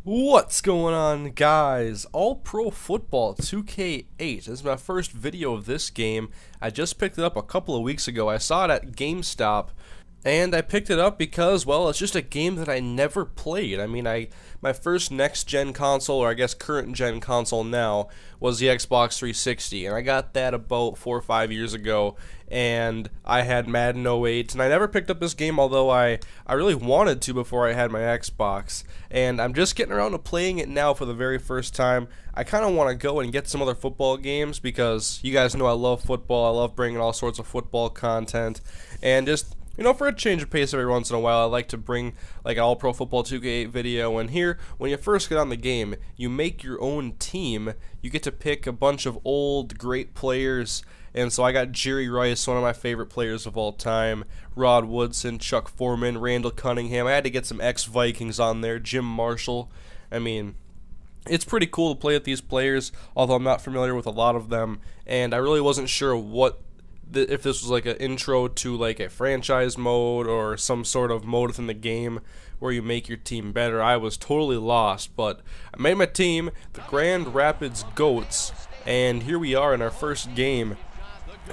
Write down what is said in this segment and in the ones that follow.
What's going on, guys? All Pro Football 2K8. This is my first video of this game. I just picked it up a couple of weeks ago. I saw it at GameStop, and I picked it up because, well, it's just a game that I never played. I mean, my first next-gen console, or I guess current-gen console now, was the Xbox 360, and I got that about 4 or 5 years ago, and I had Madden 08, and I never picked up this game, although I really wanted to before I had my Xbox, and I'm just getting around to playing it now for the very first time. I kind of want to go and get some other football games because you guys know I love football. I love bringing all sorts of football content, and just, you know, for a change of pace every once in a while, I like to bring like an All-Pro Football 2K8 video. And here, when you first get on the game, you make your own team. You get to pick a bunch of old, great players. And so I got Jerry Rice, one of my favorite players of all time, Rod Woodson, Chuck Foreman, Randall Cunningham. I had to get some ex-Vikings on there, Jim Marshall. I mean, it's pretty cool to play with these players, although I'm not familiar with a lot of them. And I really wasn't sure if this was like an intro to like a franchise mode or some sort of mode within the game where you make your team better. I was totally lost, but I made my team, the Grand Rapids Goats, and here we are in our first game.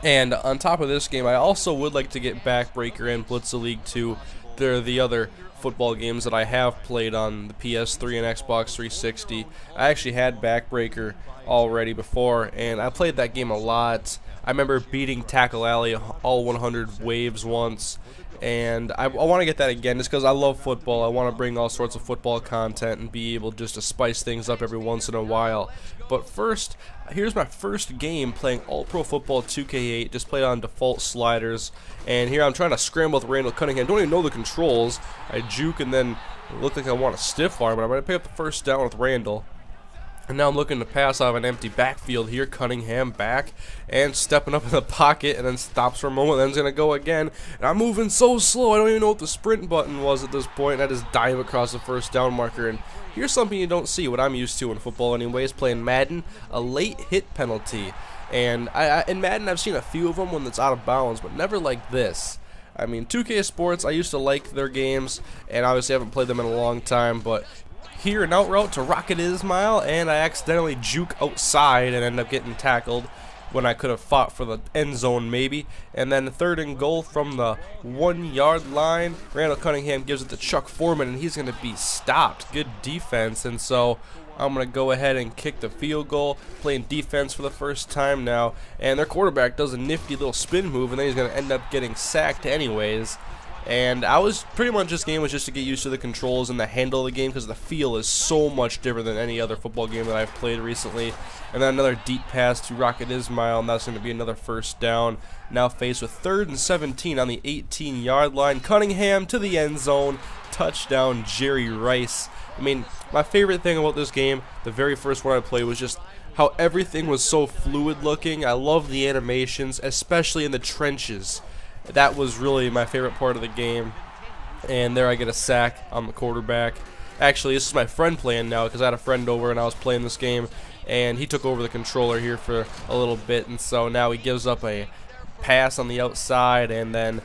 And on top of this game, I also would like to get Backbreaker and Blitzer League 2. They're the other football games that I have played on the PS3 and Xbox 360. I actually had Backbreaker already before, and I played that game a lot. I remember beating Tackle Alley all 100 waves once, and I want to get that again just because I love football. I want to bring all sorts of football content and be able just to spice things up every once in a while. But first, here's my first game playing All Pro Football 2K8, just played on default sliders, and here I'm trying to scramble with Randall Cunningham. Don't even know the controls. I juke and then look like I want a stiff arm, but I'm going to pick up the first down with Randall. And now I'm looking to pass out of an empty backfield here. Cunningham back and stepping up in the pocket and then stops for a moment, then he's going to go again. And I'm moving so slow, I don't even know what the sprint button was at this point. And I just dive across the first down marker. And here's something you don't see, what I'm used to in football anyways, playing Madden, a late hit penalty. And in Madden I've seen a few of them when it's out of bounds, but never like this. I mean, 2K Sports, I used to like their games, and obviously I haven't played them in a long time, but here an out route to Rocket Ismail, and I accidentally juke outside and end up getting tackled when I could have fought for the end zone maybe. And then 3rd and goal from the 1-yard line. Randall Cunningham gives it to Chuck Foreman, and he's going to be stopped. Good defense, and so I'm going to go ahead and kick the field goal, playing defense for the first time now. And their quarterback does a nifty little spin move, and then he's going to end up getting sacked anyways. And I was pretty much, this game was just to get used to the controls and the handle of the game because the feel is so much different than any other football game that I've played recently. And then another deep pass to Rocket Ismail, and that's going to be another first down. Now faced with 3rd and 17 on the 18-yard line. Cunningham to the end zone. Touchdown, Jerry Rice. I mean, my favorite thing about this game, the very first one I played, was just how everything was so fluid looking. I love the animations, especially in the trenches. That was really my favorite part of the game. And there I get a sack on the quarterback. Actually, this is my friend playing now because I had a friend over and I was playing this game, and he took over the controller here for a little bit, and so now he gives up a pass on the outside, and then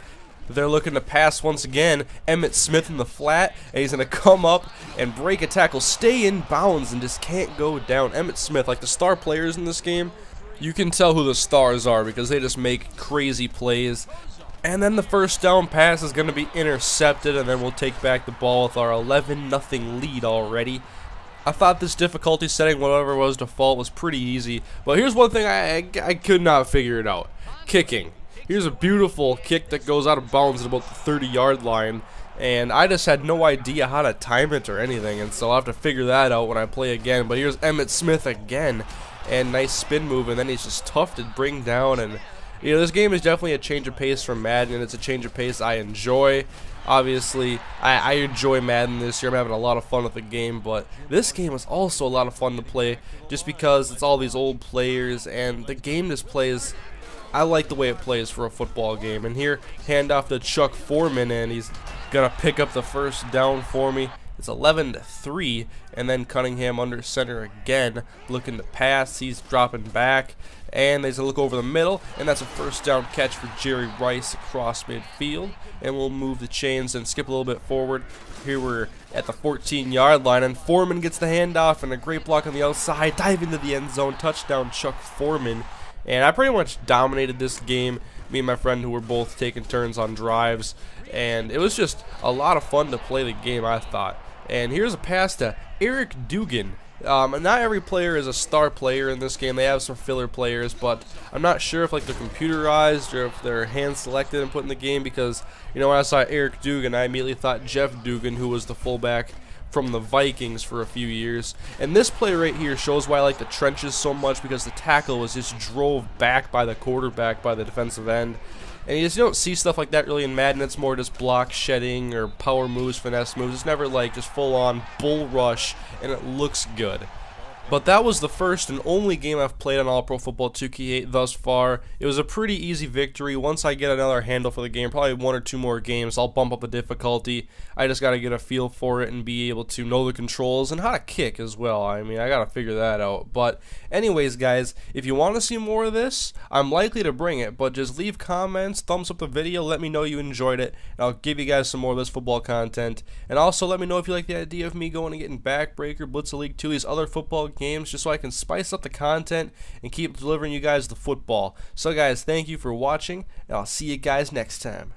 they're looking to pass once again. Emmitt Smith in the flat, and he's going to come up and break a tackle, stay in bounds, and just can't go down. Emmitt Smith, like the star players in this game, you can tell who the stars are because they just make crazy plays. And then the first down pass is going to be intercepted, and then we'll take back the ball with our 11-0 lead already. I thought this difficulty setting, whatever was default, was pretty easy. But here's one thing I could not figure it out. Kicking. Here's a beautiful kick that goes out of bounds at about the 30-yard line. And I just had no idea how to time it or anything, and so I'll have to figure that out when I play again. But here's Emmitt Smith again, and nice spin move, and then he's just tough to bring down. And you know, this game is definitely a change of pace from Madden, and it's a change of pace I enjoy. Obviously, I enjoy Madden this year. I'm having a lot of fun with the game, but this game is also a lot of fun to play just because it's all these old players, and the game just plays, I like the way it plays for a football game. And here, handoff to Chuck Foreman, and he's going to pick up the first down for me. It's 11-3, and then Cunningham under center again, looking to pass. He's dropping back, and they look over the middle, and that's a first down catch for Jerry Rice across midfield. And we'll move the chains and skip a little bit forward. Here we're at the 14-yard line, and Foreman gets the handoff, and a great block on the outside, dive into the end zone, touchdown Chuck Foreman. And I pretty much dominated this game, me and my friend, who were both taking turns on drives, and it was just a lot of fun to play the game, I thought. And here's a pass to Eric Dugan. Not every player is a star player in this game. They have some filler players, but I'm not sure if like they're computerized or if they're hand selected and put in the game, because you know, when I saw Eric Dugan, I immediately thought Jeff Dugan, who was the fullback from the Vikings for a few years. And this play right here shows why I like the trenches so much, because the tackle was just drove back by the quarterback, by the defensive end. And you don't see stuff like that really in Madden. It's more just block shedding or power moves, finesse moves. It's never like just full on bull rush, and it looks good. But that was the first and only game I've played on All Pro Football 2K8 thus far. It was a pretty easy victory. Once I get another handle for the game, probably 1 or 2 more games, I'll bump up the difficulty. I just got to get a feel for it and be able to know the controls and how to kick as well. I mean, I got to figure that out. But anyways, guys, if you want to see more of this, I'm likely to bring it. But just leave comments, thumbs up the video, let me know you enjoyed it, and I'll give you guys some more of this football content. And also let me know if you like the idea of me going and getting Backbreaker, Blitz League 2, these other football games, just so I can spice up the content and keep delivering you guys the football. So guys, thank you for watching, and I'll see you guys next time.